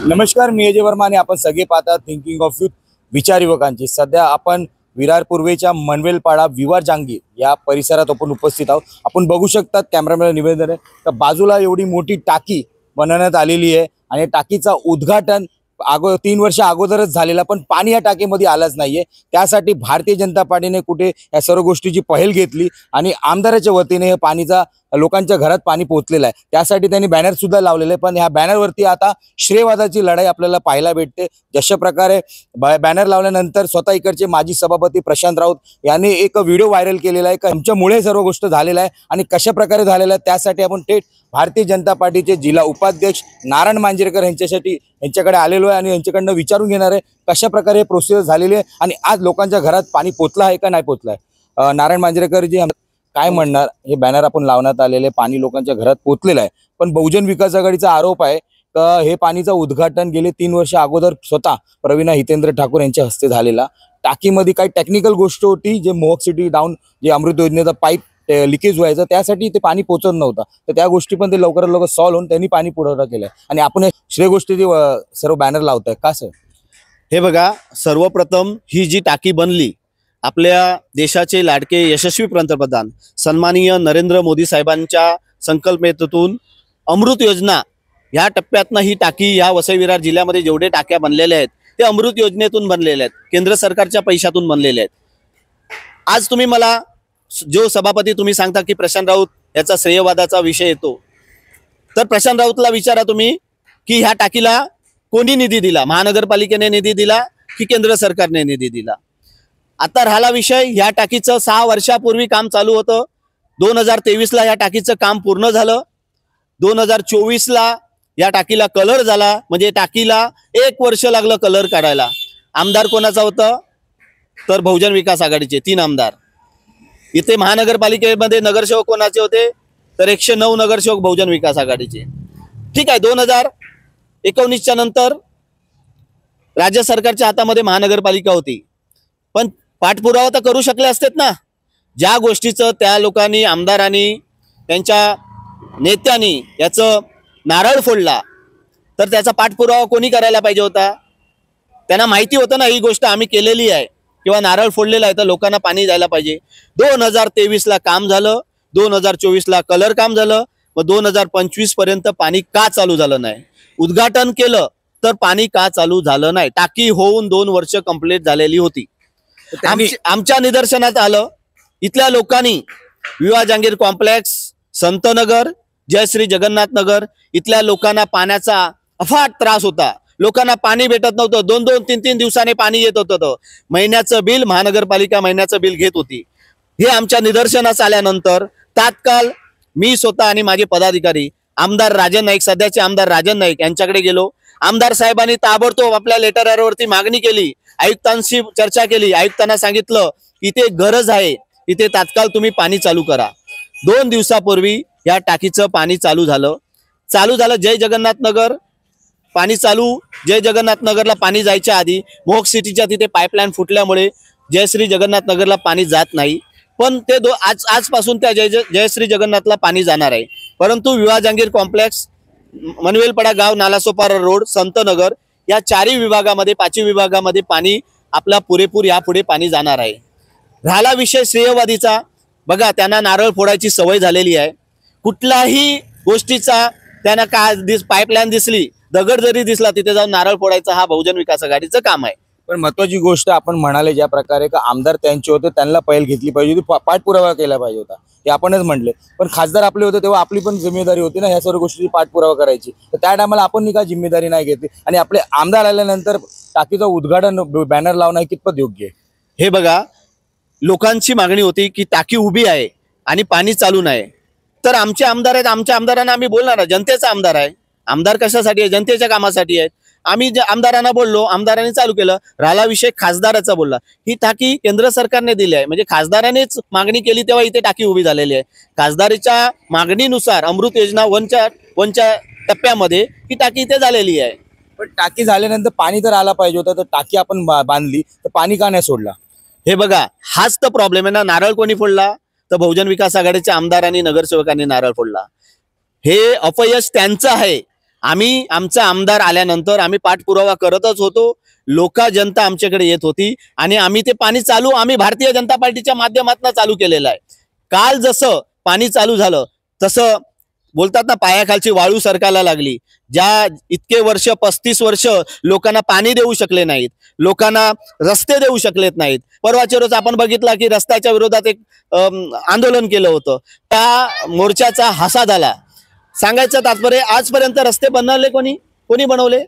नमस्कार, मी अजय वर्मा आणि आपण सगळे पाहतात थिंकिंग ऑफ यूथ, विचार युवकांची। सध्या आपण विरार पूर्वेच्या मनवेलपाडा विवार जांगीर या परिसरात आपण उपस्थित आहोत। आपण बघू शकतात, कॅमेरामॅन निवेदन आहे तर बाजूला एवढी मोठी टाकी बनवण्यात आलेली आहे आणि टाकीचा उद्घाटन 3 वर्ष अगोदरच झालेला, पण पाणी या टाकीमध्ये आलंच नाहीये। त्यासाठी भारतीय जनता पार्टीने कुठे या सर्व गोष्टीची पहल घेतली आणि आमदाराच्या वतीने हे पाणीचा लोकांच्या घरात पाणी पोहोचलेलं आहे। त्यासाठी त्यांनी बॅनर सुद्धा लावलेले आहे, पण ह्या बॅनरवरती आता श्रेयवादाची लढाई आपल्याला पाहायला भेटते। जशा प्रकारे बॅनर लावल्यानंतर स्वतः इकडचे माजी सभापती प्रशांत राऊत यांनी एक व्हिडिओ व्हायरल केलेला आहे, आमच्यामुळे सर्व गोष्ट झालेला आहे आणि कशा प्रकारे झालेला आहे त्यासाठी आपण थेट भारतीय जनता पार्टीचे जिल्हा उपाध्यक्ष नारायण मांजरेकर यांच्याकडे आलेलो आहे आणि यांच्याकडनं विचारून घेणार आहे कशा प्रकारे प्रोसेस झालेली आहे आणि आज लोकांच्या घरात पाणी पोचलं आहे का नाही पोचलं आहे। नारायण मांजरेकर जी काय म्हणणार, हे बॅनर आपण लावण्यात आलेले पाणी लोकांच्या घरात पोचलेलं आहे, पण बहुजन विकास आघाडीचा आरोप आहे का हे पाणीचं उद्घाटन गेले 3 वर्ष अगोदर स्वतः प्रवीणा हितेंद्र ठाकूर यांच्या हस्ते झालेला। टाकीमध्ये काही टेक्निकल गोष्ट होती, जे मोहक सिटी डाऊन जे अमृत योजनेचा पाईप लिकेज व्हायचं त्यासाठी ते पाणी पोचत नव्हतं, तर त्या गोष्टी पण ते लवकरात लवकर सॉल्व्ह होऊन त्यांनी पाणी पुरवठा केलाय आणि आपण श्रेय गोष्टीची सर्व बॅनर लावताय का सर? हे बघा, सर्वप्रथम ही जी टाकी बनली, आपल्या देशाचे लाडके यशस्वी पंतप्रधान सन्माननीय नरेंद्र मोदी साहेबांच्या संकल्पनेतून अमृत योजना ह्या टप्प्यातनं ही टाकी या वसई विरार जिल्ह्यामध्ये जेवढे टाक्या बनलेल्या आहेत ते अमृत योजनेतून बनलेले आहेत, केंद्र सरकारच्या पैशातून बनलेले आहेत। आज तुम्ही मला जो सभापती तुम्ही सांगता की प्रशांत राऊत याचा श्रेयवादाचा विषय येतो, तर प्रशांत राऊतला विचारा तुम्ही की ह्या टाकीला कोणी निधी दिला, महानगरपालिकेने निधी दिला की केंद्र सरकारने निधी दिला। आता राहिला विषय, ह्या टाकीचं 6 वर्षापूर्वी काम चालू होतं, 2023ला ह्या टाकीचं काम पूर्ण झालं, 2024ला या टाकीला कलर झाला, म्हणजे टाकीला 1 वर्ष लागलं कलर काढायला। आमदार कोणाचा होतं, तर बहुजन विकास आघाडीचे 3 आमदार। इथे महानगरपालिकेमध्ये नगरसेवक कोणाचे होते, तर 109 नगरसेवक बहुजन विकास आघाडीचे। ठीक आहे, 2019च्या नंतर राज्य सरकारच्या हातामध्ये महानगरपालिका होती, पण पाठपुरावा तर करू शकले असतेत ना। ज्या गोष्टीचं त्या लोकांनी, आमदारांनी, त्यांच्या नेत्यांनी याचं नारळ फोडला, तर त्याचा पाठपुरावा कोणी करायला पाहिजे होता? त्यांना माहिती होतं ना ही गोष्ट आम्ही केलेली आहे किंवा नारळ फोडलेला आहे, तर लोकांना पाणी द्यायला पाहिजे। 2023ला काम झालं, 2024ला कलर काम झालं, मग 2025 पर्यंत पाणी का चालू झालं नाही? उद्घाटन केलं तर पाणी का चालू झालं नाही? टाकी होऊन 2 वर्ष कंप्लीट झालेली होती। आमच्या निदर्शनात आलं, इथल्या लोकांनी विवाह जांगीर कॉम्प्लेक्स, संतनगर, जयश्री जगन्नाथ नगर इथल्या लोकांना पाण्याचा अफाट त्रास होता। लोकांना पाणी भेटत नव्हतं, 2-2, 3-3 दिवसाने पाणी येत होतं। महिन्याचं बिल महानगरपालिका महिन्याचं बिल घेत होती। हे आमच्या निदर्शनास आल्यानंतर तात्काळ मी स्वतः आणि माझे पदाधिकारी आमदार राजन नाईक, सध्याचे आमदार राजन नाईक यांच्याकडे गेलो। आमदार साहेबांनी ताबडतोब आपल्या लेटरवरती मागणी केली, आयुक्तांशी चर्चा केली, आयुक्तांना सांगितलं इथे गरज आहे, इथे तात्काळ तुम्ही पाणी चालू करा। 2 दिवसापूर्वी या टाकीचं पाणी चालू झालं। जय जगन्नाथ नगर पाणी चालू, जय जगन्नाथ नगरला पाणी जायच्या आधी मोहक सिटीच्या तिथे पाईपलाईन फुटल्यामुळे जयश्री जगन्नाथ नगरला पाणी जात नाही, पण ते आजपासून त्या जयश्री जगन्नाथला पाणी जाणार आहे। परंतु विवाह जांगीर कॉम्प्लेक्स, मनवेलपाडा गाव, नालासोपारा रोड, संतनगर या 4 विभागामध्ये, 5 विभागामध्ये पाणी आपला पुरेपूर यापुढे पाणी जाणार आहे। राहिला विषय श्रेयवादीचा, बघा त्यांना नारळ फोडायची सवय झालेली आहे। कुठल्याही गोष्टीचा त्यांना काय पाईपलाईन दिसली, दगड जरी दिसला, तिथे जाऊन नारळ फोडायचा हा बहुजन विकास आघाडीचं काम आहे। पण महत्वाची गोष्ट आपण म्हणाले, ज्या प्रकारे का आमदार त्यांचे होते त्यांना पहल घेतली पाहिजे होती, पाठपुरावा केला पाहिजे होता, हे आपणच म्हणले। पण खासदार आपले होते तेव्हा आपली पण जिम्मेदारी होती ना ह्या सर्व गोष्टीची पाठपुरावा करायची, तर त्या टायमाला आपण का जिम्मेदारी नाही घेतली आणि आपले आमदार आल्यानंतर टाकीचं उद्घाटन बॅनर लावणं कितपत योग्य आहे? हे बघा, लोकांची मागणी होती की टाकी उभी आहे आणि पाणी चालू नाही, तर आमचे आमदार आहेत, आमच्या आमदारांना आम्ही बोलणार आहे, जनतेचा आमदार आहे। आमदार कशासाठी आहे? जनतेच्या कामासाठी आहेत। आम्ही आमदारांना बोललो, आमदारांनी चालू केलं। राहिला विषय खासदाराचा बोलला, ही टाकी केंद्र सरकारने दिली आहे, म्हणजे खासदारानेच मागणी केली तेव्हा इथे टाकी उभी झालेली आहे। खासदारीच्या मागणीनुसार अमृत योजना वनच्या टप्प्यामध्ये ही टाकी इथे झालेली आहे। पण टाकी झाल्यानंतर पाणी तर आला पाहिजे होतं, तर टाकी आपण बांधली तर पाणी का नाही सोडला? हे बघा, हाच तर प्रॉब्लेम आहे ना। नारळ कोणी फोडला, तर बहुजन विकास आघाडीच्या आमदारांनी, नगरसेवकांनी नारळ फोडला। हे अपयश त्यांचं आहे। आम्ही आमचा आमदार आल्यानंतर आम्ही पाठपुरावा करतच होतो. जनता आमच्याकडे येत होती आणि आम्ही ते पाणी आम्ही भारतीय जनता पार्टीच्या माध्यमातून चालू केलेलं आहे. काल जसं पाणी चालू झालं तसं बोलतात ना, पायाखालची वाळू सरकायला लागली. ज्या इतके वर्ष 35 वर्ष लोकांना पाणी देऊ शकले नाहीत, लोकांना रस्ते देऊ शकलेत नाहीत. परवाच्या रोज आपण बघितला की रस्त्याच्या विरोधात एक आंदोलन केलं होतं. त्या मोर्चाचा हसा झाला. सांगायचं तात्पर्य, आजपर्यंत रस्ते बनवले कोणी बनवले?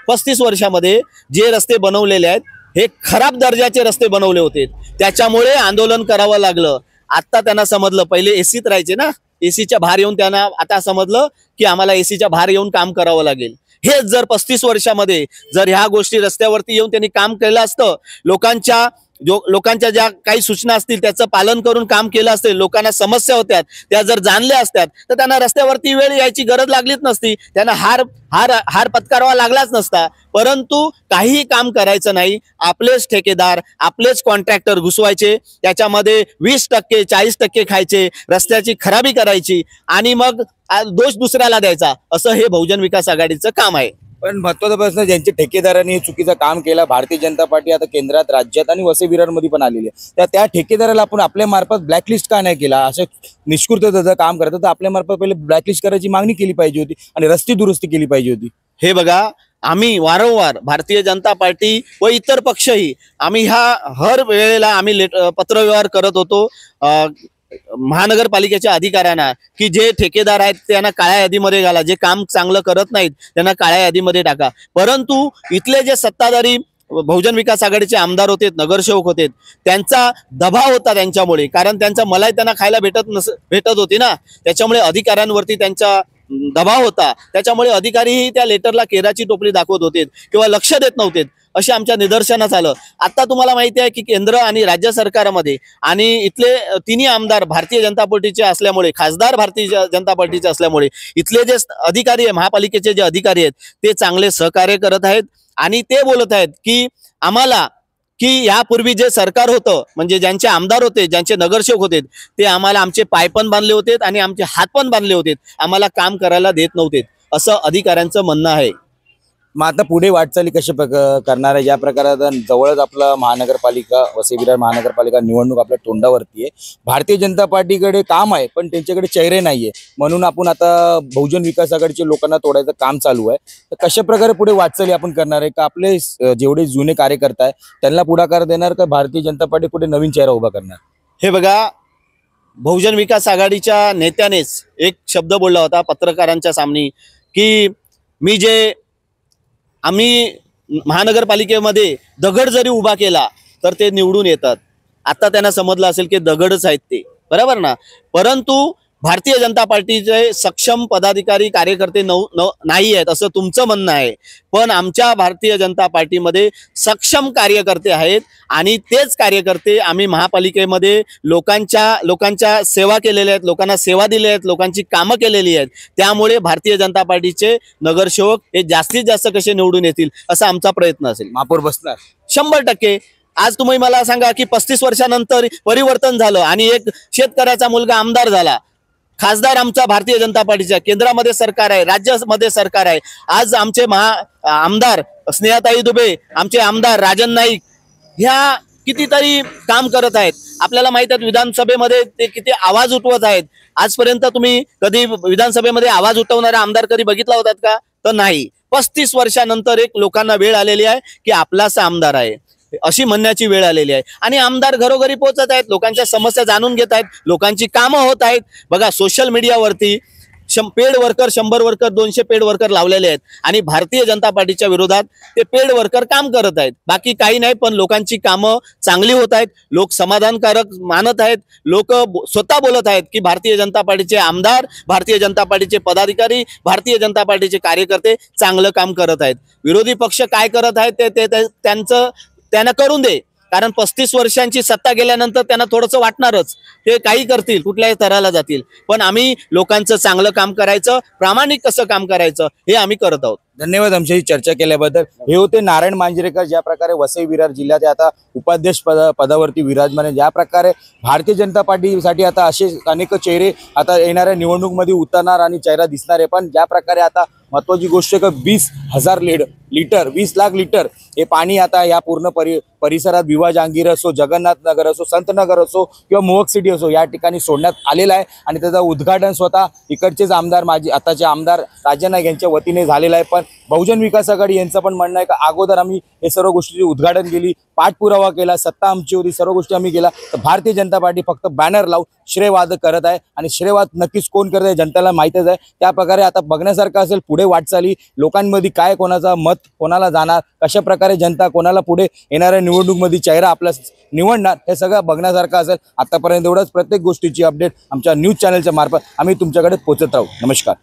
35 वर्षामध्ये जे रस्ते बनवलेले आहेत हे खराब दर्जाचे रस्ते बनवले होते. त्याच्यामुळे आंदोलन करावं लागलं. आता त्यांना समजलं, पहिले एसीत राहायचे ना, एसीच्या बाहेर येऊन त्यांना आता समजलं की आम्हाला एसीच्या बाहेर येऊन काम करावं लागेल. हेच जर 35 वर्षामध्ये जर ह्या गोष्टी रस्त्यावरती येऊन त्यांनी काम केलं असतं, लोकांच्या ज्या काही सूचना असतील त्याचं पालन करून काम केलं असेल, लोकांना समस्या होत्या त्या जर जाणल्या असत्यात तर त्यांना रस्त्यावरती वेळ यायची गरज लागलीच नसती, त्यांना हार पत्करावा लागलाच नसता. परंतु काहीही काम करायचं नाही, आपलेच ठेकेदार आपलेच कॉन्ट्रॅक्टर घुसवायचे, त्याच्यामध्ये 20% 40% खायचे, रस्त्याची खराबी करायची आणि मग दोष दुसऱ्याला द्यायचा. असं हे बहुजन विकास आघाडीचं काम आहे. पण महत्वाचा प्रश्न, ज्यांच्या ठेकेदारांनी हे चुकीचं काम केलं, भारतीय जनता पार्टी आता केंद्रात राज्यात आणि वसई विरारमध्ये पण आलेली आहे, त्या ठेकेदाराला आपण आपल्या मार्फत ब्लॅकलिस्ट का नाही केला? असं निष्कृततेचं काम करतं तर आपल्या मार्फत पहिले ब्लॅकलिस्ट करायची मागणी केली पाहिजे होती आणि रस्ते दुरुस्ती केली पाहिजे होती. हे बघा, आम्ही वारंवार भारतीय जनता पार्टी व इतर पक्षही आम्ही हर वेळेला आम्ही पत्रव्यवहार करत होतो महानगरपालिकेच्या अधिकाऱ्यांना की जे ठेकेदार आहेत त्यांना काळ्या यादीमध्ये घाला, जे काम चांगलं करत नाहीत त्यांना काळ्या यादीमध्ये टाका. परंतु इथले जे सत्ताधारी बहुजन विकास आघाडीचे आमदार होते, नगरसेवक होते, त्यांचा दबाव होता त्यांच्यामुळे, कारण त्यांचा मलाई त्यांना खायला भेटत होती ना, त्याच्यामुळे अधिकाऱ्यांवरती त्यांचा दबाव होता. त्याच्यामुळे अधिकारीही त्या लेटरला केराची टोपली दाखवत होते किंवा लक्ष देत नव्हते, असे आमच्या निदर्शनास आलं. आता तुम्हाला माहिती आहे की केंद्र आणि राज्य सरकारमध्ये आणि इथले तिन्ही आमदार भारतीय जनता पार्टीचे असल्यामुळे, खासदार भारतीय जनता पार्टीचे असल्यामुळे इथले जे अधिकारी आहे, महापालिकेचे जे अधिकारी आहेत ते चांगले सहकार्य करत आहेत आणि ते बोलत आहेत की आम्हाला की यापूर्वी जे सरकार होतं, म्हणजे ज्यांचे आमदार होते, ज्यांचे नगरसेवक होते, ते आम्हाला आमचे पाय पण बांधले होते आणि आमचे हात पण बांधले होते, आम्हाला काम करायला देत नव्हते, असं अधिकाऱ्यांचं म्हणणं आहे. मग आता पुढे वाटचाली कशी करणार आहे? ज्या प्रकारात जवळच आपला महानगरपालिका, वसई विरार महानगरपालिका निवडणूक आपल्या तोंडावरती आहे, भारतीय जनता पार्टीकडे काम आहे पण त्यांच्याकडे चेहरे नाहीये, म्हणून आपण आता बहुजन विकास आघाडीच्या लोकांना तोडायचं काम चालू आहे. तर कशा प्रकारे पुढे वाटचाली आपण करणार आहे? का आपले जेवढे जुने कार्यकर्ते आहेत त्यांना पुढाकार देणार, का भारतीय जनता पार्टी पुढे नवीन चेहरा उभा करणार? हे बघा, बहुजन विकास आघाडीच्या नेत्यानेच एक शब्द बोलला होता पत्रकारांच्या सामने की आम्ही महानगरपालिकेमध्ये दगड जरी उभा केला तर ते निवडून येतात. आता त्यांना समजलं असेल की दगडच आहेत ते, बरोबर ना. परंतु भारतीय जनता पार्टीचे सक्षम पदाधिकारी कार्यकर्ते नाही आहेत असं तुमचं म्हणणं आहे, पण आमच्या भारतीय जनता पार्टीमध्ये सक्षम कार्यकर्ते आहेत आणि तेच कार्यकर्ते आम्ही महापालिकेमध्ये लोकांच्या सेवा केलेल्या आहेत, लोकांना सेवा दिल्या आहेत, लोकांची कामं केलेली आहेत. त्यामुळे भारतीय जनता पार्टीचे नगरसेवक हे जास्तीत जास्त कसे निवडून येतील असा आमचा प्रयत्न असेल. महापौर बसणार 100%. आज तुम्ही मला सांगा की 35 वर्षानंतर परिवर्तन झालं आणि एक शेतकऱ्याचा मुलगा आमदार झाला. खासदार आमचा भारतीय जनता पार्टीचा, केंद्रामध्ये सरकार आहे, राज्यामध्ये सरकार आहे. आज आमचे आमदार स्नेहाताई दुबे, आमचे आमदार राजन नाईक ह्या कितीतरी काम करत आहेत. आपल्याला माहित आहे विधानसभेमध्ये ते किती आवाज उठवत आहेत. आजपर्यंत तुम्ही कधी विधानसभेमध्ये आवाज उठवणारा आमदार कधी बघितला होतात का? तर नाही. 35 वर्षानंतर एक लोकांना वेळ आलेली आहे की आपलाच आमदार आहे अशी म्हणण्याची वेळ आलेली आहे आणि आमदार घरोघरी पोहोचत आहेत, लोकांच्या समस्या जाणून घेत आहेत, लोकांची कामं होत आहेत. बघा, सोशल मीडियावरती paid worker 100 worker 200 paid worker लावलेले आहेत आणि भारतीय जनता पार्टीच्या विरोधात ते पेड वर्कर काम करत आहेत. बाकी काही नाही, पण लोकांची कामं चांगली होत आहेत, लोक समाधानकारक मानत आहेत, लोक स्वतः बोलत आहेत की भारतीय जनता पार्टीचे आमदार, भारतीय जनता पार्टीचे पदाधिकारी, भारतीय जनता पार्टीचे कार्यकर्ते चांगलं काम करत आहेत. विरोधी पक्ष काय करत आहेत ते त्यांना करून दे, कारण 35 वर्षांची सत्ता गेल्यानंतर त्यांना थोडंसं वाटणारच, ते काही करतील, कुठल्याही थराला जातील, पण आम्ही लोकांचं चांगलं काम करायचं, प्रामाणिक कसं काम करायचं हे आम्ही करत आहोत. धन्यवाद आमच्याशी चर्चा केल्याबद्दल. हे होते नारायण मांजरेकर, ज्या प्रकारे वसई विरार जिल्ह्यात आता उपाध्यक्ष पदावरती विराजमान आहे. ज्या प्रकारे भारतीय जनता पार्टीसाठी आता असे अनेक चेहरे आता येणाऱ्या निवडणूकमध्ये उतरणार आणि चेहरा दिसणार आहे. पण ज्या प्रकारे आता महत्वाची गोष्ट का 20,000 लिटर 20 लाख लिटर हे पाणी आता या पूर्ण परिसरात विवा जहांगीर असो, जगन्नाथ नगर असो, संत नगर असो किंवा मोहक सिटी असो या ठिकाणी सोडण्यात आलेलं आहे. आणि त्याचं उद्घाटन स्वतः इकडचेच आमदार माजी आताचे आमदार राजा नाईक यांच्या वतीने झालेलं आहे. पण बहुजन विकास आघाडी यांचं पण म्हणणं आहे का अगोदर आम्ही हे सर्व गोष्टीचे उद्घाटन केली, पाठपुरावा केला, सत्ता आमची होती, सर्व गोष्टी आम्ही केला. तर भारतीय जनता पार्टी फक्त बॅनर लावून श्रेयवाद करत आहे आणि श्रेयवाद नक्कीच कोण करत आहे जनतेला माहितच आहे. त्या प्रकारे आता बघण्यासारखं असेल पुढे वाटचाली लोकांमध्ये काय, कोणाचा मत कोणाला जाणार, कशा प्रकारे जनता कोणाला पुढे येणाऱ्या निवडणूकमध्ये चेहरा आपला निवडणार हे सगळं बघण्यासारखं असेल. आतापर्यंत एवढंच. प्रत्येक गोष्टीची अपडेट आमच्या न्यूज चॅनलच्या मार्फत आम्ही तुमच्याकडे पोहोचत राहू. नमस्कार.